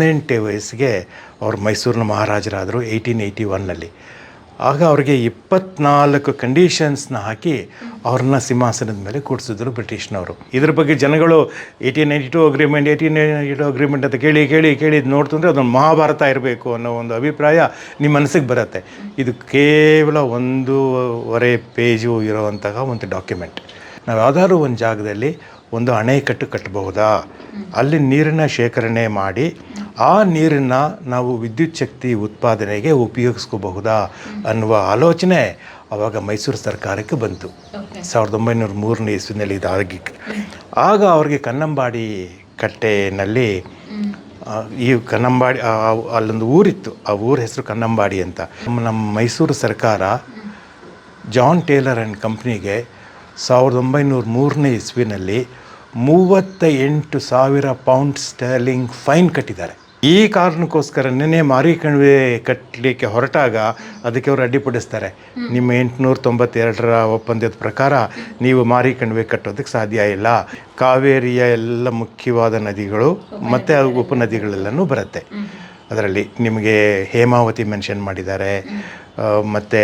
18 ವಯಸ್ಸಿಗೆ ಅವರು ಮೈಸೂರಿನ ಮಹಾರಾಜರಾದರು 1881ನಲ್ಲಿ. ಆಗ ಅವ್ರಿಗೆ 24 ಕಂಡೀಷನ್ಸ್ನ ಹಾಕಿ ಅವ್ರನ್ನ ಸಿಂಹಾಸನದ ಮೇಲೆ ಕೂಡಿಸಿದ್ರು ಬ್ರಿಟಿಷ್ನವರು. ಇದ್ರ ಬಗ್ಗೆ ಜನಗಳು 1892 ಅಗ್ರಿಮೆಂಟ್ 1892 ಅಗ್ರಿಮೆಂಟ್ ಅಂತ ಕೇಳಿ ಕೇಳಿ ಕೇಳಿ ನೋಡ್ತಂದ್ರೆ ಅದೊಂದು ಮಹಾಭಾರತ ಇರಬೇಕು ಅನ್ನೋ ಒಂದು ಅಭಿಪ್ರಾಯ ನಿಮ್ಮ ಮನಸ್ಸಿಗೆ ಬರುತ್ತೆ. ಇದು ಕೇವಲ 1.5 ಪೇಜು ಇರೋವಂತಹ ಒಂದು ಡಾಕ್ಯುಮೆಂಟ್. ನಾವು ಯಾವುದಾದ್ರೂ ಒಂದು ಜಾಗದಲ್ಲಿ ಒಂದು ಅಣೆಕಟ್ಟು ಕಟ್ಟಬಹುದಾ, ಅಲ್ಲಿ ನೀರನ್ನು ಶೇಖರಣೆ ಮಾಡಿ ಆ ನೀರನ್ನು ನಾವು ವಿದ್ಯುತ್ ಶಕ್ತಿ ಉತ್ಪಾದನೆಗೆ ಉಪಯೋಗಿಸ್ಕೋಬಹುದಾ ಅನ್ನುವ ಆಲೋಚನೆ ಆವಾಗ ಮೈಸೂರು ಸರ್ಕಾರಕ್ಕೆ ಬಂತು. 1903ನೇ ಇಸ್ವಿನಲ್ಲಿ ಇದಾಗಿ ಆಗ ಅವ್ರಿಗೆ ಕನ್ನಂಬಾಡಿ ಕಟ್ಟೆನಲ್ಲಿ ಈ ಕನ್ನಂಬಾಡಿ ಅಲ್ಲೊಂದು ಊರಿತ್ತು, ಆ ಊರ ಹೆಸರು ಕನ್ನಂಬಾಡಿ ಅಂತ. ನಮ್ಮ ಮೈಸೂರು ಸರ್ಕಾರ ಜಾನ್ ಟೇಲರ್ ಆ್ಯಂಡ್ ಕಂಪ್ನಿಗೆ 1903ನೇ ಇಸ್ವಿನಲ್ಲಿ 38,000 ಪೌಂಡ್ ಸ್ಟರ್ಲಿಂಗ್ ಫೈನ್ ಕಟ್ಟಿದ್ದಾರೆ. ಈ ಕಾರಣಕ್ಕೋಸ್ಕರನೇ ಮಾರಿ ಕಣಿವೆ ಕಟ್ಟಲಿಕ್ಕೆ ಹೊರಟಾಗ ಅದಕ್ಕೆ ಅವರು ಅಡ್ಡಿಪಡಿಸ್ತಾರೆ. ನಿಮ್ಮ 892ರ ಒಪ್ಪಂದದ ಪ್ರಕಾರ ನೀವು ಮಾರಿ ಕಣಿವೆ ಕಟ್ಟೋದಕ್ಕೆ ಸಾಧ್ಯ ಇಲ್ಲ. ಕಾವೇರಿಯ ಎಲ್ಲ ಮುಖ್ಯವಾದ ನದಿಗಳು ಮತ್ತು ಉಪನದಿಗಳೆಲ್ಲನೂ ಬರುತ್ತೆ. ಅದರಲ್ಲಿ ನಿಮಗೆ ಹೇಮಾವತಿ ಮೆನ್ಷನ್ ಮಾಡಿದ್ದಾರೆ, ಮತ್ತು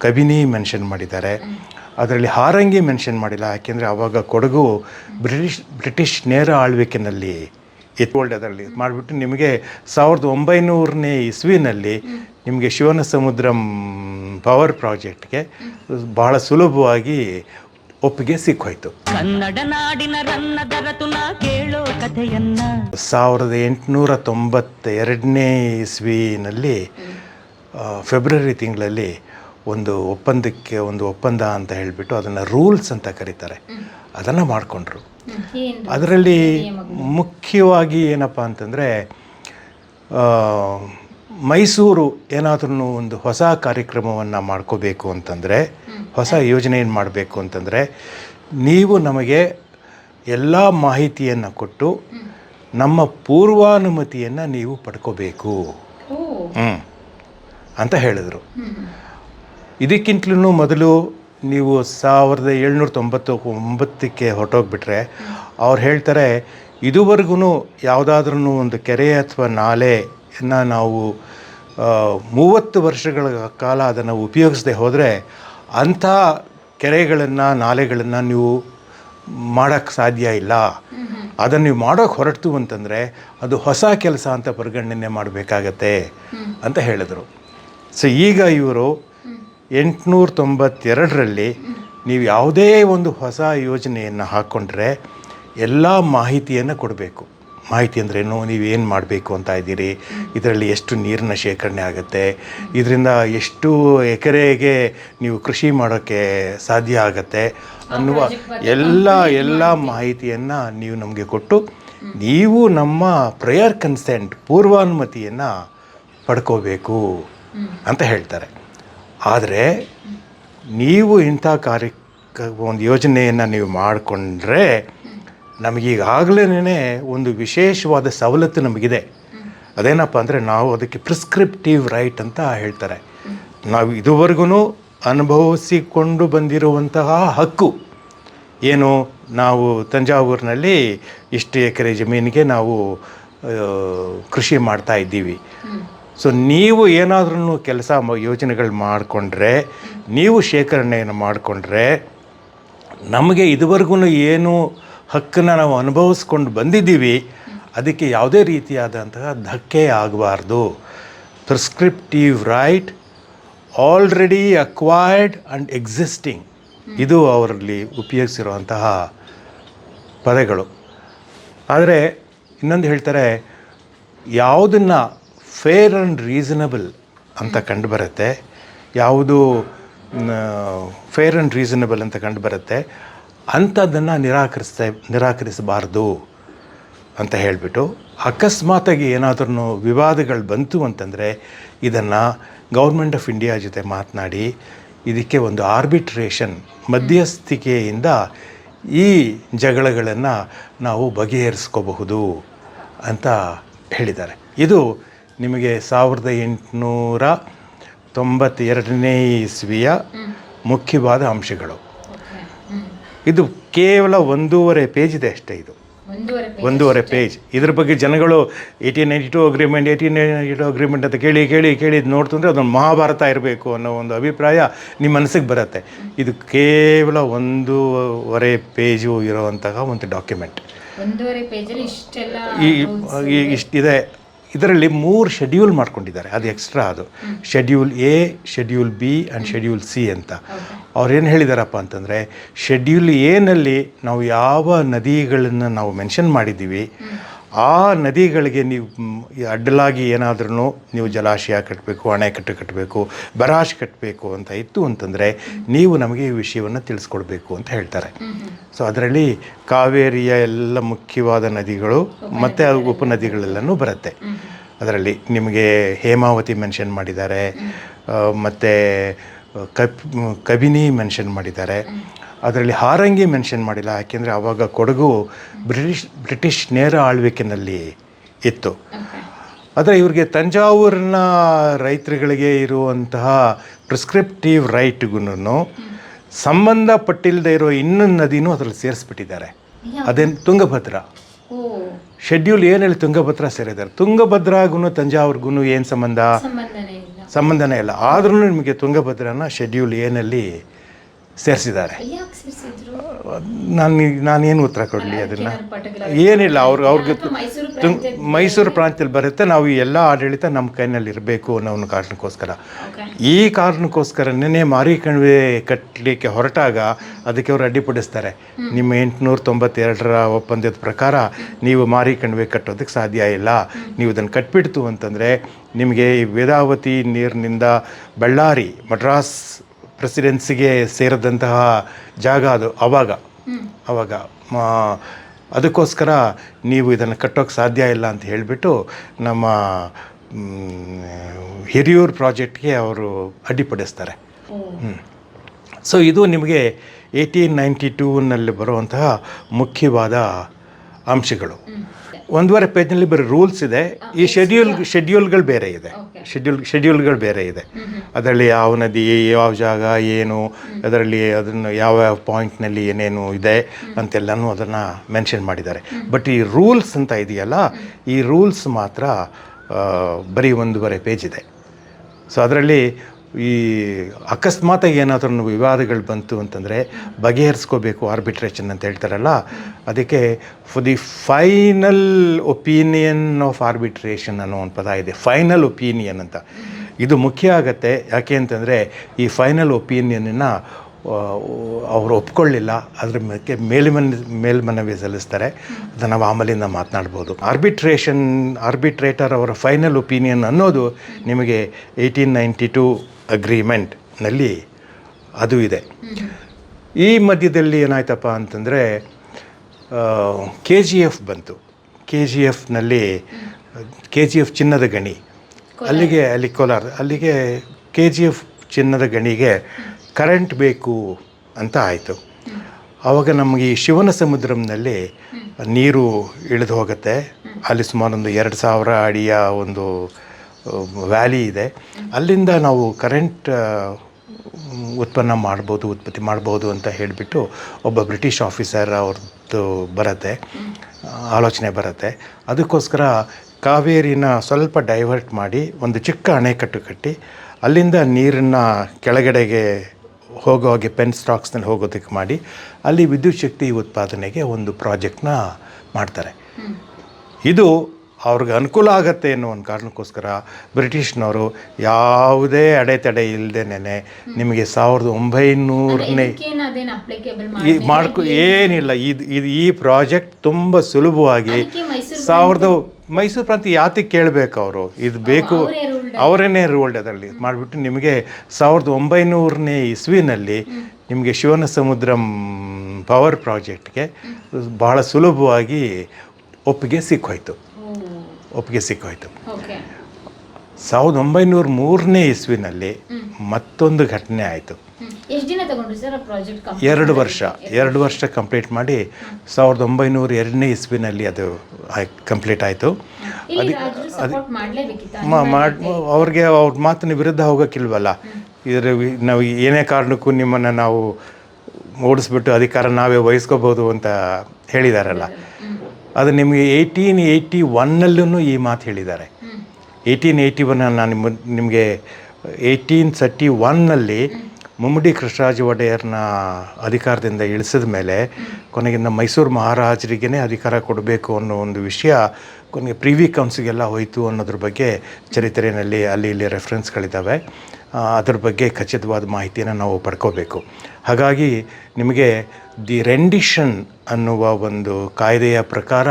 ಕಬಿನಿ ಮೆನ್ಷನ್ ಮಾಡಿದ್ದಾರೆ. ಅದರಲ್ಲಿ ಹಾರಂಗಿ ಮೆನ್ಷನ್ ಮಾಡಿಲ್ಲ, ಯಾಕೆಂದರೆ ಆವಾಗ ಕೊಡಗು ಬ್ರಿಟಿಷ್ ನೇರ ಆಳ್ವಿಕೆಯಲ್ಲಿ ಎತ್ಕೊಳ್ಡ್. ಅದರಲ್ಲಿ ಮಾಡಿಬಿಟ್ಟು ನಿಮಗೆ 1900ನೇ ಇಸ್ವಿನಲ್ಲಿ ನಿಮಗೆ ಶಿವನ ಸಮುದ್ರಂ ಪವರ್ ಪ್ರಾಜೆಕ್ಟ್ಗೆ ಭಾಳ ಸುಲಭವಾಗಿ ಒಪ್ಪಿಗೆ ಸಿಕ್ಕೋಯ್ತು. 1892ನೇ ಇಸ್ವಿನಲ್ಲಿ ಫೆಬ್ರವರಿ ತಿಂಗಳಲ್ಲಿ ಒಂದು ಒಪ್ಪಂದ ಅಂತ ಹೇಳಿಬಿಟ್ಟು ಅದನ್ನು ರೂಲ್ಸ್ ಅಂತ ಕರೀತಾರೆ, ಅದನ್ನು ಮಾಡಿಕೊಂಡ್ರು. ಅದರಲ್ಲಿ ಮುಖ್ಯವಾಗಿ ಏನಪ್ಪ ಅಂತಂದರೆ, ಮೈಸೂರು ಏನಾದ್ರೂ ಒಂದು ಹೊಸ ಕಾರ್ಯಕ್ರಮವನ್ನು ಮಾಡ್ಕೋಬೇಕು ಅಂತಂದರೆ, ಹೊಸ ಯೋಜನೆಯನ್ನು ಮಾಡಬೇಕು ಅಂತಂದರೆ, ನೀವು ನಮಗೆ ಎಲ್ಲ ಮಾಹಿತಿಯನ್ನು ಕೊಟ್ಟು ನಮ್ಮ ಪೂರ್ವಾನುಮತಿಯನ್ನು ನೀವು ಪಡ್ಕೋಬೇಕು ಅಂತ ಹೇಳಿದರು. ಇದಕ್ಕಿಂತಲೂ ಮೊದಲು ನೀವು 1799ಕ್ಕೆ ಹೊರಟೋಗ್ಬಿಟ್ರೆ ಅವ್ರು ಹೇಳ್ತಾರೆ, ಇದುವರೆಗೂ ಯಾವುದಾದ್ರೂ ಒಂದು ಕೆರೆ ಅಥವಾ ನಾಲೆಯನ್ನು ನಾವು 30 ವರ್ಷಗಳ ಕಾಲ ಅದನ್ನು ಉಪಯೋಗಿಸದೆ ಹೋದರೆ ಅಂಥ ಕೆರೆಗಳನ್ನು ನಾಲೆಗಳನ್ನು ನೀವು ಮಾಡೋಕ್ಕೆ ಸಾಧ್ಯ ಇಲ್ಲ. ಅದನ್ನು ನೀವು ಮಾಡೋಕ್ಕೆ ಹೊರಟು ಅಂತಂದರೆ ಅದು ಹೊಸ ಕೆಲಸ ಅಂತ ಪರಿಗಣನೆ ಮಾಡಬೇಕಾಗತ್ತೆ ಅಂತ ಹೇಳಿದರು. ಸೊ ಈಗ ಇವರು 892ರಲ್ಲಿ ನೀವು ಯಾವುದೇ ಒಂದು ಹೊಸ ಯೋಜನೆಯನ್ನು ಹಾಕ್ಕೊಂಡ್ರೆ ಎಲ್ಲ ಮಾಹಿತಿಯನ್ನು ಕೊಡಬೇಕು. ಮಾಹಿತಿ ಅಂದ್ರೇನು, ನೀವೇನು ಮಾಡಬೇಕು ಅಂತ ಇದ್ದೀರಿ, ಇದರಲ್ಲಿ ಎಷ್ಟು ನೀರಿನ ಶೇಖರಣೆ ಆಗುತ್ತೆ, ಇದರಿಂದ ಎಷ್ಟು ಎಕರೆಗೆ ನೀವು ಕೃಷಿ ಮಾಡೋಕ್ಕೆ ಸಾಧ್ಯ ಆಗುತ್ತೆ ಅನ್ನುವ ಎಲ್ಲ ಮಾಹಿತಿಯನ್ನು ನೀವು ನಮಗೆ ಕೊಟ್ಟು ನೀವು ನಮ್ಮ ಪ್ರೇಯರ್ ಕನ್ಸೆಂಟ್ ಪೂರ್ವಾನುಮತಿಯನ್ನು ಪಡ್ಕೋಬೇಕು ಅಂತ ಹೇಳ್ತಾರೆ. ಆದರೆ ನೀವು ಇಂಥ ಒಂದು ಯೋಜನೆಯನ್ನು ನೀವು ಮಾಡಿಕೊಂಡ್ರೆ ನಮಗೀಗಾಗಲೇ ಒಂದು ವಿಶೇಷವಾದ ಸವಲತ್ತು ನಮಗಿದೆ. ಅದೇನಪ್ಪ ಅಂದರೆ, ನಾವು ಅದಕ್ಕೆ ಪ್ರಿಸ್ಕ್ರಿಪ್ಟಿವ್ ರೈಟ್ ಅಂತ ಹೇಳ್ತಾರೆ. ನಾವು ಇದುವರೆಗೂ ಅನುಭವಿಸಿಕೊಂಡು ಬಂದಿರುವಂತಹ ಹಕ್ಕು ಏನು, ನಾವು ತಂಜಾವೂರಿನಲ್ಲಿ ಇಷ್ಟು ಎಕರೆ ಜಮೀನಿಗೆ ನಾವು ಕೃಷಿ ಮಾಡ್ತಾ ಇದ್ದೀವಿ. ಸೊ ನೀವು ಏನಾದ್ರೂ ಕೆಲಸ ಯೋಜನೆಗಳು ಮಾಡಿಕೊಂಡ್ರೆ, ನೀವು ಶೇಖರಣೆಯನ್ನು ಮಾಡಿಕೊಂಡ್ರೆ, ನಮಗೆ ಇದುವರೆಗೂ ಏನು ಹಕ್ಕನ್ನು ನಾವು ಅನುಭವಿಸ್ಕೊಂಡು ಬಂದಿದ್ದೀವಿ ಅದಕ್ಕೆ ಯಾವುದೇ ರೀತಿಯಾದಂತಹ ಧಕ್ಕೆ ಆಗಬಾರ್ದು. Prescriptive right already acquired and existing, ಇದು ಅವರಲ್ಲಿ ಉಪಯೋಗಿಸಿರುವಂತಹ ಪದಗಳು. ಆದರೆ ಇನ್ನೊಂದು ಹೇಳ್ತಾರೆ, ಯಾವುದನ್ನು ಫೇರ್ ಆ್ಯಂಡ್ ರೀಸನಬಲ್ ಅಂತ ಕಂಡುಬರುತ್ತೆ, ಯಾವುದು ಫೇರ್ ಆ್ಯಂಡ್ ರೀಸನಬಲ್ ಅಂತ ಕಂಡುಬರುತ್ತೆ ಅಂಥದ್ದನ್ನು ನಿರಾಕರಿಸಬಾರ್ದು ಅಂತ ಹೇಳಿಬಿಟ್ಟು, ಅಕಸ್ಮಾತಾಗಿ ಏನಾದ್ರೂ ವಿವಾದಗಳು ಬಂತು ಅಂತಂದರೆ ಇದನ್ನು ಗೌರ್ಮೆಂಟ್ ಆಫ್ ಇಂಡಿಯಾ ಜೊತೆ ಮಾತನಾಡಿ ಇದಕ್ಕೆ ಒಂದು ಆರ್ಬಿಟ್ರೇಷನ್ ಮಧ್ಯಸ್ಥಿಕೆಯಿಂದ ಈ ಜಗಳಗಳನ್ನು ನಾವು ಬಗೆಹರಿಸ್ಕೋಬಹುದು ಅಂತ ಹೇಳಿದ್ದಾರೆ. ಇದು ನಿಮಗೆ 1892ನೇ ಇಸ್ವಿಯ ಮುಖ್ಯವಾದ ಅಂಶಗಳು. ಇದು ಕೇವಲ 1.5 ಪೇಜ್ ಇದೆ ಅಷ್ಟೇ ಇದು. 1.5 ಪೇಜ್. ಇದ್ರ ಬಗ್ಗೆ ಜನಗಳು 1892 ಅಗ್ರಿಮೆಂಟ್ ಅಂತ ಕೇಳಿ ನೋಡ್ತಂದ್ರೆ ಅದೊಂದು ಮಹಾಭಾರತ ಇರಬೇಕು ಅನ್ನೋ ಒಂದು ಅಭಿಪ್ರಾಯ ನಿಮ್ಮ ಮನಸ್ಸಿಗೆ ಬರುತ್ತೆ. ಇದು ಕೇವಲ 1.5 ಪೇಜು ಇರೋವಂತಹ ಒಂದು ಡಾಕ್ಯುಮೆಂಟ್. 1.5 ಪೇಜಲ್ಲಿ ಇಷ್ಟಿದೆ. ಇದರಲ್ಲಿ 3 ಶೆಡ್ಯೂಲ್ ಮಾಡ್ಕೊಂಡಿದ್ದಾರೆ, ಅದು ಎಕ್ಸ್ಟ್ರಾ. ಅದು schedule A, schedule B and schedule C ಅಂತ. ಅವ್ರೇನು ಹೇಳಿದಾರಪ್ಪ ಅಂತಂದರೆ, ಶೆಡ್ಯೂಲ್ ಎನಲ್ಲಿ ನಾವು ಯಾವ ನದಿಗಳನ್ನು ನಾವು ಮೆನ್ಷನ್ ಮಾಡಿದ್ದೀವಿ ಆ ನದಿಗಳಿಗೆ ನೀವು ಅಡ್ಡಲಾಗಿ ಏನಾದ್ರೂ ನೀವು ಜಲಾಶಯ ಕಟ್ಟಬೇಕು, ಅಣೆಕಟ್ಟು ಕಟ್ಟಬೇಕು, ಬರಾಜ್ ಕಟ್ಟಬೇಕು ಅಂತ ಇತ್ತು ಅಂತಂದರೆ ನೀವು ನಮಗೆ ಈ ವಿಷಯವನ್ನು ತಿಳಿಸ್ಕೊಡ್ಬೇಕು ಅಂತ ಹೇಳ್ತಾರೆ. ಸೊ ಅದರಲ್ಲಿ ಕಾವೇರಿಯ ಎಲ್ಲ ಮುಖ್ಯವಾದ ನದಿಗಳು ಮತ್ತು ಉಪನದಿಗಳೆಲ್ಲನೂ ಬರುತ್ತೆ. ಅದರಲ್ಲಿ ನಿಮಗೆ ಹೇಮಾವತಿ ಮೆನ್ಷನ್ ಮಾಡಿದ್ದಾರೆ, ಮತ್ತು ಕಬಿನಿ ಮೆನ್ಷನ್ ಮಾಡಿದ್ದಾರೆ. ಅದರಲ್ಲಿ ಹಾರಂಗಿ ಮೆನ್ಷನ್ ಮಾಡಿಲ್ಲ, ಯಾಕೆಂದರೆ ಆವಾಗ ಕೊಡಗು ಬ್ರಿಟಿಷ್ ನೇರ ಆಳ್ವಿಕೆಯಲ್ಲಿ ಇತ್ತು. ಆದರೆ ಇವ್ರಿಗೆ ತಂಜಾವೂರಿನ ರೈತರುಗಳಿಗೆ ಇರುವಂತಹ ಪ್ರಿಸ್ಕ್ರಿಪ್ಟಿವ್ ರೈಟ್ಗೂ ಸಂಬಂಧಪಟ್ಟಿಲ್ಲದೆ ಇರೋ ಇನ್ನೊಂದು ನದಿನೂ ಅದರಲ್ಲಿ ಸೇರಿಸ್ಬಿಟ್ಟಿದ್ದಾರೆ. ಅದೇನು ತುಂಗಭದ್ರಾ. ಶೆಡ್ಯೂಲ್ ಏನಲ್ಲಿ ತುಂಗಭದ್ರಾ ಸೇರಿದ್ದಾರೆ. ತುಂಗಭದ್ರಾಗೂ ತಂಜಾವೂರಿಗೂ ಏನು ಸಂಬಂಧನೇ ಇಲ್ಲ. ಆದ್ರೂ ನಿಮಗೆ ತುಂಗಭದ್ರಾನ ಶೆಡ್ಯೂಲ್ ಏನಲ್ಲಿ ಸೇರಿಸಿದ್ದಾರೆ. ನಾನೇನು ಉತ್ತರ ಕೊಡಲಿ ಅದನ್ನು? ಏನಿಲ್ಲ, ಅವ್ರಿಗೆ ಮೈಸೂರು ಪ್ರಾಂತ್ಯದಲ್ಲಿ ಬರುತ್ತೆ. ನಾವು ಎಲ್ಲ ಆಡಳಿತ ನಮ್ಮ ಕೈನಲ್ಲಿ ಇರಬೇಕು ಅನ್ನೋ ಒಂದು ಕಾರಣಕ್ಕೋಸ್ಕರ. ಈ ಕಾರಣಕ್ಕೋಸ್ಕರನೇ ಮಾರಿ ಕಣಿವೆ ಕಟ್ಟಲಿಕ್ಕೆ ಹೊರಟಾಗ ಅದಕ್ಕೆ ಅವರು ಅಡ್ಡಿಪಡಿಸ್ತಾರೆ. ನಿಮ್ಮ 892ರ ಒಪ್ಪಂದದ ಪ್ರಕಾರ ನೀವು ಮಾರಿ ಕಣಿವೆ ಕಟ್ಟೋದಕ್ಕೆ ಸಾಧ್ಯ ಇಲ್ಲ. ನೀವು ಇದನ್ನು ಕಟ್ಬಿಡ್ತು ಅಂತಂದರೆ ನಿಮಗೆ ವೇದಾವತಿ ನೀರಿನಿಂದ ಬಳ್ಳಾರಿ ಮಡ್ರಾಸ್ ಪ್ರೆಸಿಡೆನ್ಸಿಗೆ ಸೇರಿದಂತಹ ಜಾಗ ಅದು ಅವಾಗ ಅದಕ್ಕೋಸ್ಕರ ನೀವು ಇದನ್ನು ಕಟ್ಟೋಕ್ಕೆ ಸಾಧ್ಯ ಇಲ್ಲ ಅಂತ ಹೇಳಿಬಿಟ್ಟು ನಮ್ಮ ಹಿರಿಯೂರು ಪ್ರಾಜೆಕ್ಟ್ಗೆ ಅವರು ಅಡ್ಡಿಪಡಿಸ್ತಾರೆ. ಸೊ ಇದು ನಿಮಗೆ 1892ನಲ್ಲಿ ಬರುವಂತಹ ಮುಖ್ಯವಾದ ಅಂಶಗಳು. 1.5 ಪೇಜ್ನಲ್ಲಿ ಬರೀ ರೂಲ್ಸ್ ಇದೆ. ಈ ಶೆಡ್ಯೂಲ್ಗಳು ಬೇರೆ ಇದೆ. ಶೆಡ್ಯೂಲ್ಗಳು ಬೇರೆ ಇದೆ. ಅದರಲ್ಲಿ ಯಾವ ನದಿ, ಯಾವ ಜಾಗ, ಏನು, ಅದರಲ್ಲಿ ಅದನ್ನು ಯಾವ ಪಾಯಿಂಟ್ನಲ್ಲಿ ಏನೇನು ಇದೆ ಅಂತೆಲ್ಲನೂ ಅದನ್ನು ಮೆನ್ಷನ್ ಮಾಡಿದ್ದಾರೆ. ಬಟ್ ಈ ರೂಲ್ಸ್ ಅಂತ ಇದೆಯಲ್ಲ, ಈ ರೂಲ್ಸ್ ಮಾತ್ರ ಬರೀ 1.5 ಪೇಜ್ ಇದೆ. ಸೊ ಅದರಲ್ಲಿ ಈ ಅಕಸ್ಮಾತಾಗಿ ಏನಾದ್ರೂ ವಿವಾದಗಳು ಬಂತು ಅಂತಂದರೆ ಬಗೆಹರಿಸ್ಕೋಬೇಕು, ಆರ್ಬಿಟ್ರೇಷನ್ ಅಂತ ಹೇಳ್ತಾರಲ್ಲ, ಅದಕ್ಕೆ for the final opinion of arbitration ಅನ್ನೋ ಒಂದು ಪದ ಇದೆ. ಫೈನಲ್ ಒಪಿನಿಯನ್ ಅಂತ. ಇದು ಮುಖ್ಯ ಆಗುತ್ತೆ. ಯಾಕೆ ಅಂತಂದರೆ ಈ ಫೈನಲ್ ಒಪಿನಿಯನ್ನ ಅವರು ಒಪ್ಕೊಳ್ಳಿಲ್ಲ, ಅದ್ರ ಮೇಲೆ ಮೇಲ್ಮನವಿ ಸಲ್ಲಿಸ್ತಾರೆ. ಅದನ್ನು ನಾವು ಆಮೇಲಿಂದ ಮಾತನಾಡ್ಬೋದು. ಆರ್ಬಿಟ್ರೇಟರ್ ಅವರ ಫೈನಲ್ ಒಪಿನಿಯನ್ ಅನ್ನೋದು ನಿಮಗೆ 1892 ಅಗ್ರಿಮೆಂಟ್ನಲ್ಲಿ ಅದು ಇದೆ. ಈ ಮಧ್ಯದಲ್ಲಿ ಏನಾಯ್ತಪ್ಪ ಅಂತಂದರೆ KGF ಬಂತು. KGFನಲ್ಲಿ KGF ಚಿನ್ನದ ಗಣಿ, ಅಲ್ಲಿ ಕೋಲಾರ, ಅಲ್ಲಿಗೆ KGF ಚಿನ್ನದ ಗಣಿಗೆ ಕರೆಂಟ್ ಬೇಕು ಅಂತ ಆಯಿತು. ಆವಾಗ ನಮಗೆ ಈ ಶಿವನ ಸಮುದ್ರಂನಲ್ಲಿ ನೀರು ಇಳಿದು ಹೋಗುತ್ತೆ. ಅಲ್ಲಿ ಸುಮಾರು ಒಂದು 2000 ಅಡಿಯ ಒಂದು ವ್ಯಾಲಿ ಇದೆ. ಅಲ್ಲಿಂದ ನಾವು ಕರೆಂಟ್ ಉತ್ಪತ್ತಿ ಮಾಡ್ಬೋದು ಅಂತ ಹೇಳಿಬಿಟ್ಟು ಒಬ್ಬ ಬ್ರಿಟಿಷ್ ಆಫೀಸರ್ ಅವ್ರದ್ದು ಆಲೋಚನೆ ಬರುತ್ತೆ. ಅದಕ್ಕೋಸ್ಕರ ಕಾವೇರಿನ ಸ್ವಲ್ಪ ಡೈವರ್ಟ್ ಮಾಡಿ ಒಂದು ಚಿಕ್ಕ ಅಣೆಕಟ್ಟು ಕಟ್ಟಿ ಅಲ್ಲಿಂದ ನೀರನ್ನು ಕೆಳಗಡೆಗೆ ಹೋಗೋ ಹಾಗೆ ಪೆನ್ ಸ್ಟಾಕ್ಸ್ನಲ್ಲಿ ಹೋಗೋದಕ್ಕೆ ಮಾಡಿ ಅಲ್ಲಿ ವಿದ್ಯುತ್ ಶಕ್ತಿ ಉತ್ಪಾದನೆಗೆ ಒಂದು ಪ್ರಾಜೆಕ್ಟ್ನ ಮಾಡ್ತಾರೆ. ಇದು ಅವ್ರಿಗೆ ಅನುಕೂಲ ಆಗತ್ತೆ ಅನ್ನೋ ಒಂದು ಕಾರಣಕ್ಕೋಸ್ಕರ ಬ್ರಿಟಿಷ್ನವರು ಯಾವುದೇ ಅಡೆತಡೆ ಇಲ್ಲದೇನೆ ನಿಮಗೆ 1900ನೇ ಏನಿಲ್ಲ. ಈ ಪ್ರಾಜೆಕ್ಟ್ ತುಂಬ ಸುಲಭವಾಗಿ ಮೈಸೂರು ಪ್ರಾಂತ್ಯ ಯಾತಕ್ಕೆ ಕೇಳಬೇಕು ಅವರು, ಇದು ಬೇಕು, ಅವರೇನೇ ರೂಲ್ಡ್ ಅದರಲ್ಲಿ ಮಾಡಿಬಿಟ್ಟು ನಿಮಗೆ 1900ನೇ ಇಸ್ವಿನಲ್ಲಿ ನಿಮಗೆ ಶಿವನ ಸಮುದ್ರಂ ಪವರ್ ಪ್ರಾಜೆಕ್ಟ್ಗೆ ಭಾಳ ಸುಲಭವಾಗಿ ಒಪ್ಪಿಗೆ ಸಿಕ್ಕೋಯ್ತು. 1903ನೇ ಇಸ್ವಿನಲ್ಲಿ ಮತ್ತೊಂದು ಘಟನೆ ಆಯಿತು. 2 ವರ್ಷ ಕಂಪ್ಲೀಟ್ ಮಾಡಿ 1902ನೇ ಇಸ್ವಿನಲ್ಲಿ ಅದು ಕಂಪ್ಲೀಟ್ ಆಯಿತು. ಅವ್ರಿಗೆ ಅವ್ರ ಮಾತಿನ ವಿರುದ್ಧ ಹೋಗೋಕ್ಕಿಲ್ವಲ್ಲ. ನಾವು ಏನೇ ಕಾರಣಕ್ಕೂ ನಿಮ್ಮನ್ನು ನಾವು ಓಡಿಸ್ಬಿಟ್ಟು ಅಧಿಕಾರ ನಾವೇ ವಹಿಸ್ಕೋಬೋದು ಅಂತ ಹೇಳಿದಾರಲ್ಲ. ಅದು ನಿಮಗೆ 1881ನಲ್ಲೂ ಈ ಮಾತು ಹೇಳಿದ್ದಾರೆ. 1881 ನಾನು ನಿಮಗೆ 1831ನಲ್ಲಿ ಮುಮ್ಮಡಿ ಕೃಷ್ಣರಾಜ ಒಡೆಯರ್ನ ಅಧಿಕಾರದಿಂದ ಇಳಿಸಿದ ಮೇಲೆ ಕೊನೆಗೆ ನಮ್ಮ ಮೈಸೂರು ಮಹಾರಾಜರಿಗೇ ಅಧಿಕಾರ ಕೊಡಬೇಕು ಅನ್ನೋ ಒಂದು ವಿಷಯ ಕೊನೆಗೆ ಪ್ರಿವಿ ಕೌನ್ಸಿಗೆಲ್ಲ ಹೋಯಿತು ಅನ್ನೋದ್ರ ಬಗ್ಗೆ ಚರಿತ್ರೆಯಲ್ಲಿ ಅಲ್ಲಿ ಇಲ್ಲಿ ರೆಫರೆನ್ಸ್ಗಳಿದ್ದಾವೆ. ಅದ್ರ ಬಗ್ಗೆ ಖಚಿತವಾದ ಮಾಹಿತಿಯನ್ನು ನಾವು ಪಡ್ಕೋಬೇಕು. ಹಾಗಾಗಿ ನಿಮಗೆ ದಿ ರೆಂಡಿಷನ್ ಅನ್ನುವ ಒಂದು ಕಾಯ್ದೆಯ ಪ್ರಕಾರ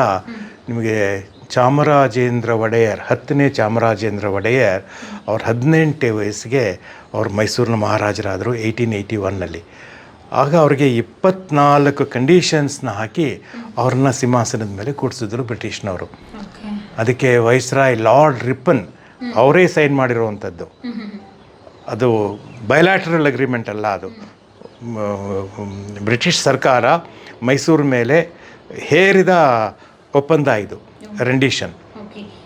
ನಿಮಗೆ ಚಾಮರಾಜೇಂದ್ರ ಒಡೆಯರ್ 10ನೇ ಚಾಮರಾಜೇಂದ್ರ ಒಡೆಯರ್ ಅವ್ರ 18ನೇ ವಯಸ್ಸಿಗೆ ಅವ್ರು ಮೈಸೂರಿನ ಮಹಾರಾಜರಾದರು 1881ನಲ್ಲಿ. ಆಗ ಅವ್ರಿಗೆ 24 ಕಂಡೀಷನ್ಸ್ನ ಹಾಕಿ ಅವ್ರನ್ನ ಸಿಂಹಾಸನದ ಮೇಲೆ ಕೂಡಿಸಿದ್ರು ಬ್ರಿಟಿಷ್ನವರು. ಅದಕ್ಕೆ ವೈಸ್ರಾಯ್ ಲಾರ್ಡ್ ರಿಪ್ಪನ್ ಅವರೇ ಸೈನ್ ಮಾಡಿರುವಂಥದ್ದು. ಅದು ಬಯಲಾಟ್ರಲ್ ಅಗ್ರಿಮೆಂಟ್ ಅಲ್ಲ, ಅದು ಬ್ರಿಟಿಷ್ ಸರ್ಕಾರ ಮೈಸೂರು ಮೇಲೆ ಹೇರಿದ ಒಪ್ಪಂದ ಇದು ರೆಂಡಿಷನ್.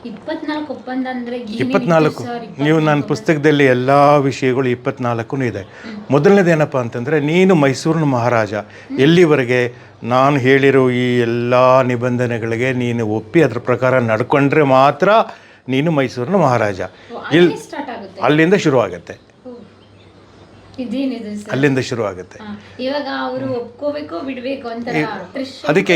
24 ನೀವು ನನ್ನ ಪುಸ್ತಕದಲ್ಲಿ ಎಲ್ಲ ವಿಷಯಗಳು 24 ಇದೆ. ಮೊದಲನೇದೇನಪ್ಪ ಅಂತಂದರೆ, ನೀನು ಮೈಸೂರಿನ ಮಹಾರಾಜ ಎಲ್ಲಿವರೆಗೆ ನಾನು ಹೇಳಿರೋ ಈ ಎಲ್ಲ ನಿಬಂಧನೆಗಳಿಗೆ ನೀನು ಒಪ್ಪಿ ಅದ್ರ ಪ್ರಕಾರ ನಡ್ಕೊಂಡ್ರೆ ಮಾತ್ರ ನೀನು ಮೈಸೂರಿನ ಮಹಾರಾಜ. ಅಲ್ಲಿಂದ ಶುರು ಆಗುತ್ತೆ. ಅಲ್ಲಿಂದ ಶುರು ಆಗುತ್ತೆ. ಅದಕ್ಕೆ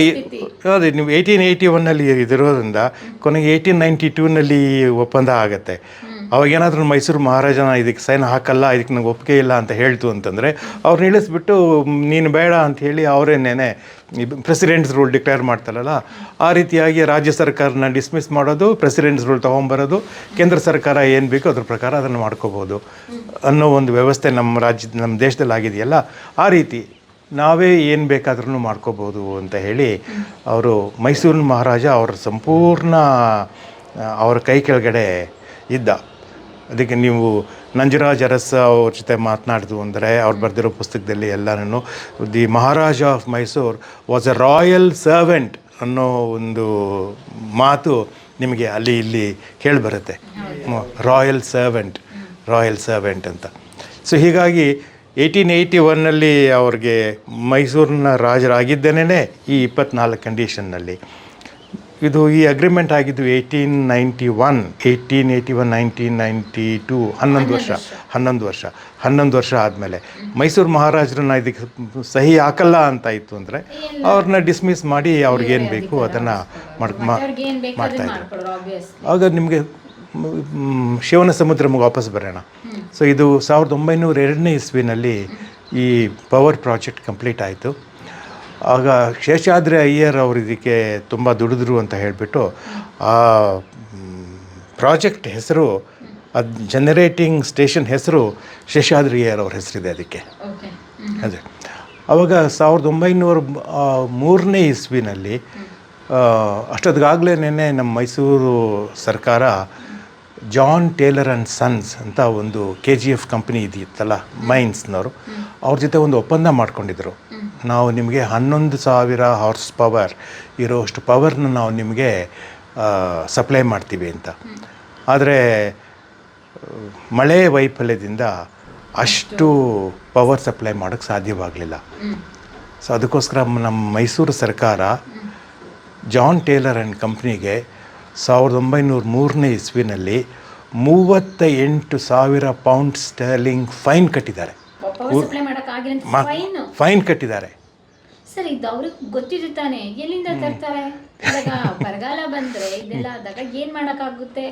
ಅದೇ ನೀವು 1881ನಲ್ಲಿ ಇದಿರೋದ್ರಿಂದ ಕೊನೆಗೆ 1892ನಲ್ಲಿ ಒಪ್ಪಂದ ಆಗುತ್ತೆ. ಅವಾಗೇನಾದ್ರೂ ಮೈಸೂರು ಮಹಾರಾಜನ ಇದಕ್ಕೆ ಸೈನ್ ಹಾಕಲ್ಲ, ಇದಕ್ಕೆ ನಂಗೆ ಒಪ್ಪಿಗೆ ಇಲ್ಲ ಅಂತ ಹೇಳ್ತು ಅಂತಂದರೆ ಅವ್ರನ್ನ ಇಳಿಸ್ಬಿಟ್ಟು ನೀನು ಬೇಡ ಅಂಥೇಳಿ ಅವರೇನೇನೆ ಪ್ರೆಸಿಡೆಂಟ್ಸ್ ರೂಲ್ ಡಿಕ್ಲೇರ್ ಮಾಡ್ತಾರಲ್ಲ, ಆ ರೀತಿಯಾಗಿ ರಾಜ್ಯ ಸರ್ಕಾರನ ಡಿಸ್ಮಿಸ್ ಮಾಡೋದು, ಪ್ರೆಸಿಡೆಂಟ್ಸ್ ರೂಲ್ ತೊಗೊಂಬರೋದು, ಕೇಂದ್ರ ಸರ್ಕಾರ ಏನು ಬೇಕೋ ಅದ್ರ ಪ್ರಕಾರ ಅದನ್ನು ಮಾಡ್ಕೋಬೋದು ಅನ್ನೋ ಒಂದು ವ್ಯವಸ್ಥೆ ನಮ್ಮ ದೇಶದಲ್ಲಿ ಆಗಿದೆಯಲ್ಲ, ಆ ರೀತಿ ನಾವೇ ಏನು ಬೇಕಾದ್ರೂ ಮಾಡ್ಕೋಬೋದು ಅಂತ ಹೇಳಿ ಅವರು ಮೈಸೂರಿನ ಮಹಾರಾಜ ಅವ್ರ ಸಂಪೂರ್ಣ ಅವ್ರ ಕೈ ಕೆಳಗಡೆ ಇದ್ದ. ಅದಕ್ಕೆ ನೀವು ನಂಜರಾಜ್ ಅರಸ ಅವ್ರ ಜೊತೆ ಮಾತನಾಡಿದು ಅಂದರೆ ಅವ್ರು ಬರೆದಿರೋ ಪುಸ್ತಕದಲ್ಲಿ ಎಲ್ಲನೂ the Maharaja of Mysuru was A royal servant ಅನ್ನೋ ಒಂದು ಮಾತು ನಿಮಗೆ ಅಲ್ಲಿ ಇಲ್ಲಿ ಕೇಳಿಬರುತ್ತೆ. ರಾಯಲ್ ಸರ್ವೆಂಟ್ ಅಂತ. ಸೊ ಹೀಗಾಗಿ 1881ನಲ್ಲಿ ಅವ್ರಿಗೆ ಮೈಸೂರಿನ ರಾಜರಾಗಿದ್ದೇನೆ ಈ 24 ಕಂಡೀಷನ್ನಲ್ಲಿ. ಇದು ಈ ಅಗ್ರಿಮೆಂಟ್ ಆಗಿದ್ದು 1891, 1992, 11 ವರ್ಷ ಆದಮೇಲೆ ಮೈಸೂರು ಮಹಾರಾಜರನ್ನ ಇದಕ್ಕೆ ಸಹಿ ಹಾಕಲ್ಲ ಅಂತ ಇತ್ತು ಅಂದರೆ ಅವ್ರನ್ನ ಡಿಸ್ಮಿಸ್ ಮಾಡಿ ಅವ್ರಿಗೇನು ಬೇಕು ಅದನ್ನು ಮಾಡ್ತಾಯಿದ್ರು. ಆಗ ನಿಮಗೆ ಶಿವನ ಸಮುದ್ರಕ್ಕೆ ವಾಪಸ್ ಬರೋಣ. ಸೊ ಇದು 1902ನೇ ಇಸ್ವಿನಲ್ಲಿ ಈ ಪವರ್ ಪ್ರಾಜೆಕ್ಟ್ ಕಂಪ್ಲೀಟ್ ಆಯಿತು. ಆಗ ಶೇಷಾದ್ರಿ ಅಯ್ಯರ್ ಅವರು ಇದಕ್ಕೆ ತುಂಬ ದುಡಿದ್ರು ಅಂತ ಹೇಳಿಬಿಟ್ಟು ಆ ಪ್ರಾಜೆಕ್ಟ್ ಹೆಸರು, ಅದು ಜನರೇಟಿಂಗ್ ಸ್ಟೇಷನ್ ಹೆಸರು ಶೇಷಾದ್ರಿ ಅಯ್ಯರ್ ಅವ್ರ ಹೆಸರಿದೆ ಅದಕ್ಕೆ. ಅದೇ ಆವಾಗ 1903ನೇ ಇಸ್ವಿನಲ್ಲಿ ಅಷ್ಟೊತ್ತಿಗಾಗಲೇ ನಮ್ಮ ಮೈಸೂರು ಸರ್ಕಾರ ಜಾನ್ ಟೇಲರ್ ಆ್ಯಂಡ್ ಸನ್ಸ್ ಅಂತ ಒಂದು KGF ಕಂಪ್ನಿ ಇದಿತ್ತಲ್ಲ ಮೈನ್ಸ್ನವರು, ಅವ್ರ ಜೊತೆ ಒಂದು ಒಪ್ಪಂದ ಮಾಡ್ಕೊಂಡಿದ್ರು. ನಾವು ನಿಮಗೆ 11,000 ಹಾರ್ಸ್ ಪವರ್ ಇರೋಷ್ಟು ಪವರ್ನ ನಾವು ನಿಮಗೆ ಸಪ್ಲೈ ಮಾಡ್ತೀವಿ ಅಂತ. ಆದರೆ ಮಳೆ ವೈಫಲ್ಯದಿಂದ ಅಷ್ಟು ಪವರ್ ಸಪ್ಲೈ ಮಾಡೋಕ್ಕೆ ಸಾಧ್ಯವಾಗಲಿಲ್ಲ. ಸೊ ಅದಕ್ಕೋಸ್ಕರ ನಮ್ಮ ಮೈಸೂರು ಸರ್ಕಾರ ಜಾನ್ ಟೇಲರ್ ಆ್ಯಂಡ್ ಕಂಪ್ನಿಗೆ 1903ನೇ ಇಸ್ವಿನಲ್ಲಿ 38,000 ಪೌಂಡ್ ಸ್ಟರ್ಲಿಂಗ್ ಫೈನ್ ಕಟ್ಟಿದ್ದಾರೆ. ಫೈನ್ ಕಟ್ಟಿದ್ದಾರೆ. ಸರ್, ಇದು ಅವ್ರಿಗೆ ಗೊತ್ತಿದೆ ತಾನೆ, ಎಲ್ಲಿಂದ ತರ್ತಾರೆ? ಬರಗಾಲ ಬಂದ್ರೆ ಇದೆಲ್ಲ ಆದಾಗ ಏನ್ ಮಾಡಕ್ಕಾಗುತ್ತೆ?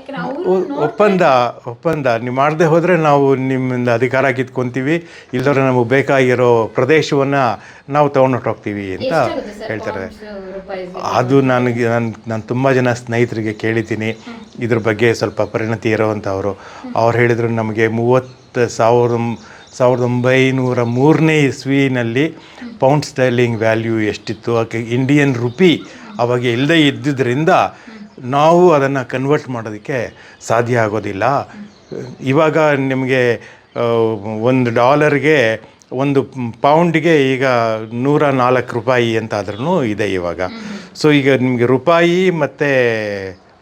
ಒಪ್ಪಂದ ನೀವು ಮಾಡದೆ ಹೋದರೆ ನಾವು ನಿಮ್ಮಿಂದ ಅಧಿಕಾರ ಕಿತ್ಕೊಂತೀವಿ, ಇಲ್ಲದ್ರೆ ನಮಗೆ ಬೇಕಾಗಿರೋ ಪ್ರದೇಶವನ್ನು ನಾವು ತೊಗೊಂಡೋಗ್ತೀವಿ ಅಂತ ಹೇಳ್ತಾರೆ. ಅದು ನಾನು ತುಂಬ ಜನ ಸ್ನೇಹಿತರಿಗೆ ಕೇಳಿದ್ದೀನಿ ಇದ್ರ ಬಗ್ಗೆ ಸ್ವಲ್ಪ ಪರಿಣತಿ ಇರೋವಂಥವ್ರು. ಅವ್ರು ಹೇಳಿದ್ರು ನಮಗೆ 1903ನೇ ಇಸ್ವಿನಲ್ಲಿ ಪೌಂಡ್ ಸ್ಟರ್ಲಿಂಗ್ ವ್ಯಾಲ್ಯೂ ಎಷ್ಟಿತ್ತು, ಇಂಡಿಯನ್ ರುಪಿ ಅವಾಗ ಇಲ್ಲದೇ ಇದ್ದಿದ್ದರಿಂದ ನಾವು ಅದನ್ನು ಕನ್ವರ್ಟ್ ಮಾಡೋದಕ್ಕೆ ಸಾಧ್ಯ ಆಗೋದಿಲ್ಲ. ಇವಾಗ ನಿಮಗೆ $1 1 ಪೌಂಡ್ಗೆ ಈಗ 104 ರೂಪಾಯಿ ಅಂತ ಆದ್ರೂ ಇದೆ ಇವಾಗ. ಸೊ ಈಗ ನಿಮಗೆ ರೂಪಾಯಿ ಮತ್ತು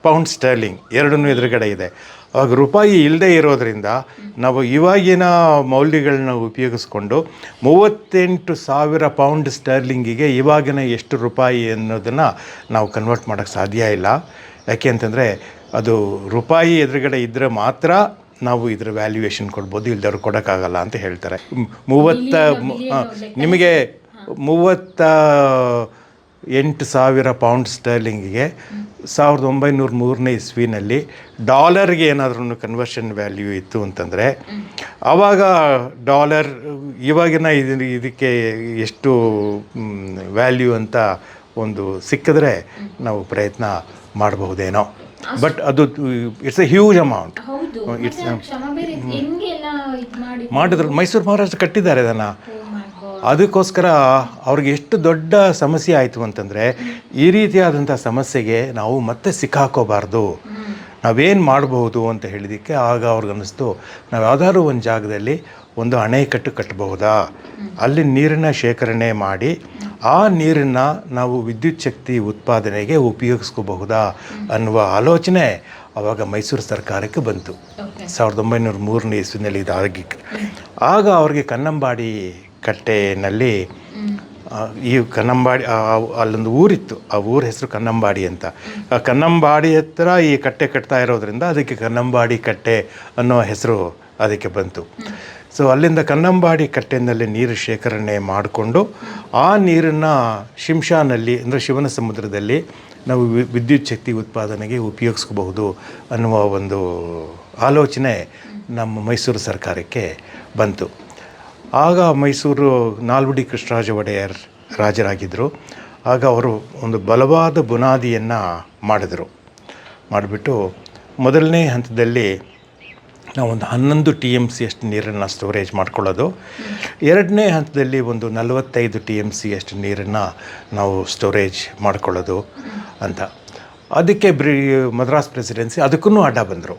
ಪೌಂಡ್ ಸ್ಟರ್ಲಿಂಗ್ ಎರಡನ್ನೂ ಎದುರುಗಡೆ ಇದೆ. ಆಗ ರೂಪಾಯಿ ಇಲ್ಲದೆ ಇರೋದರಿಂದ ನಾವು ಇವಾಗಿನ ಮೌಲ್ಯಗಳನ್ನ ಉಪಯೋಗಿಸ್ಕೊಂಡು 38,000 ಪೌಂಡ್ ಸ್ಟರ್ಲಿಂಗಿಗೆ ಇವಾಗಿನ ಎಷ್ಟು ರೂಪಾಯಿ ಅನ್ನೋದನ್ನು ನಾವು ಕನ್ವರ್ಟ್ ಮಾಡೋಕ್ಕೆ ಸಾಧ್ಯ ಇಲ್ಲ. ಯಾಕೆ ಅಂತಂದರೆ ಅದು ರೂಪಾಯಿ ಎದುರುಗಡೆ ಇದ್ದರೆ ಮಾತ್ರ ನಾವು ಇದರ ವ್ಯಾಲ್ಯೂಯೇಷನ್ ಕೊಡ್ಬೋದು, ಇಲ್ದವ್ರು ಕೊಡೋಕ್ಕಾಗಲ್ಲ ಅಂತ ಹೇಳ್ತಾರೆ. ನಿಮಗೆ 38,000 ಪೌಂಡ್ ಸ್ಟರ್ಲಿಂಗಿಗೆ 1903 ಇಸ್ವಿನಲ್ಲಿ ಡಾಲರ್ಗೆ ಏನಾದ್ರೂ ಕನ್ವರ್ಷನ್ ವ್ಯಾಲ್ಯೂ ಇತ್ತು ಅಂತಂದರೆ ಆವಾಗ ಡಾಲರ್ ಇವಾಗಿನ ಇದಕ್ಕೆ ಎಷ್ಟು ವ್ಯಾಲ್ಯೂ ಅಂತ ಒಂದು ಸಿಕ್ಕಿದ್ರೆ ನಾವು ಪ್ರಯತ್ನ ಮಾಡಬಹುದೇನೋ. ಬಟ್ ಅದು ಇಟ್ಸ್ ಎ ಹ್ಯೂಜ್ ಅಮೌಂಟ್. ಮಾಡಿದ್ರು ಮೈಸೂರು ಮಹಾರಾಜರು ಕಟ್ಟಿದ್ದಾರೆ ಅದನ್ನು. ಅದಕ್ಕೋಸ್ಕರ ಅವ್ರಿಗೆ ಎಷ್ಟು ದೊಡ್ಡ ಸಮಸ್ಯೆ ಆಯಿತು ಅಂತಂದರೆ ಈ ರೀತಿಯಾದಂಥ ಸಮಸ್ಯೆಗೆ ನಾವು ಮತ್ತೆ ಸಿಕ್ಕಾಕೋಬಾರ್ದು, ನಾವೇನು ಮಾಡಬಹುದು ಅಂತ ಹೇಳಿದ್ದಕ್ಕೆ ಆಗ ಅವ್ರಿಗನ್ನಿಸ್ತು ನಾವು ಯಾವುದಾದ್ರೂ ಒಂದು ಜಾಗದಲ್ಲಿ ಒಂದು ಅಣೆಕಟ್ಟು ಕಟ್ಟಬಹುದಾ, ಅಲ್ಲಿ ನೀರನ್ನು ಶೇಖರಣೆ ಮಾಡಿ ಆ ನೀರನ್ನು ನಾವು ವಿದ್ಯುತ್ ಶಕ್ತಿ ಉತ್ಪಾದನೆಗೆ ಉಪಯೋಗಿಸ್ಕೋಬಹುದಾ ಅನ್ನುವ ಆಲೋಚನೆ ಆವಾಗ ಮೈಸೂರು ಸರ್ಕಾರಕ್ಕೆ ಬಂತು. 1903 ಇಸ್ವಿನಲ್ಲಿ ಇದಾಗಿ ಆಗ ಅವ್ರಿಗೆ ಕನ್ನಂಬಾಡಿ ಕಟ್ಟೆನಲ್ಲಿ ಈ ಕನ್ನಂಬಾಡಿ ಅಲ್ಲೊಂದು ಊರಿತ್ತು, ಆ ಊರ ಹೆಸರು ಕನ್ನಂಬಾಡಿ ಅಂತ. ಆ ಕನ್ನಂಬಾಡಿ ಹತ್ರ ಈ ಕಟ್ಟೆ ಕಟ್ತಾ ಇರೋದ್ರಿಂದ ಅದಕ್ಕೆ ಕನ್ನಂಬಾಡಿ ಕಟ್ಟೆ ಅನ್ನೋ ಹೆಸರು ಅದಕ್ಕೆ ಬಂತು. ಸೊ ಅಲ್ಲಿಂದ ಕನ್ನಂಬಾಡಿ ಕಟ್ಟೆನಲ್ಲಿ ನೀರು ಶೇಖರಣೆ ಮಾಡಿಕೊಂಡು ಆ ನೀರನ್ನು ಶಿಂಷಾನಲ್ಲಿ ಅಂದರೆ ಶಿವನ ಸಮುದ್ರದಲ್ಲಿ ನಾವು ವಿದ್ಯುತ್ ಶಕ್ತಿ ಉತ್ಪಾದನೆಗೆ ಉಪಯೋಗಿಸ್ಕೋಬಹುದು ಅನ್ನುವ ಒಂದು ಆಲೋಚನೆ ನಮ್ಮ ಮೈಸೂರು ಸರ್ಕಾರಕ್ಕೆ ಬಂತು. ಆಗ ಮೈಸೂರು ನಾಲ್ವಡಿ ಕೃಷ್ಣರಾಜ ಒಡೆಯರ್ ರಾಜರಾಗಿದ್ದರು. ಆಗ ಅವರು ಒಂದು ಬಲವಾದ ಬುನಾದಿಯನ್ನು ಮಾಡಿಬಿಟ್ಟು ಮೊದಲನೇ ಹಂತದಲ್ಲಿ ನಾವೊಂದು 11 TMC ಅಷ್ಟು ನೀರನ್ನು ಸ್ಟೋರೇಜ್ ಮಾಡ್ಕೊಳ್ಳೋದು, ಎರಡನೇ ಹಂತದಲ್ಲಿ ಒಂದು 45 TMC ಅಷ್ಟು ನೀರನ್ನು ನಾವು ಸ್ಟೋರೇಜ್ ಮಾಡ್ಕೊಳ್ಳೋದು ಅಂತ. ಅದಕ್ಕೆ ಮದ್ರಾಸ್ ಪ್ರೆಸಿಡೆನ್ಸಿ ಅದಕ್ಕೂ ಅಡ್ಡ ಬಂದರು.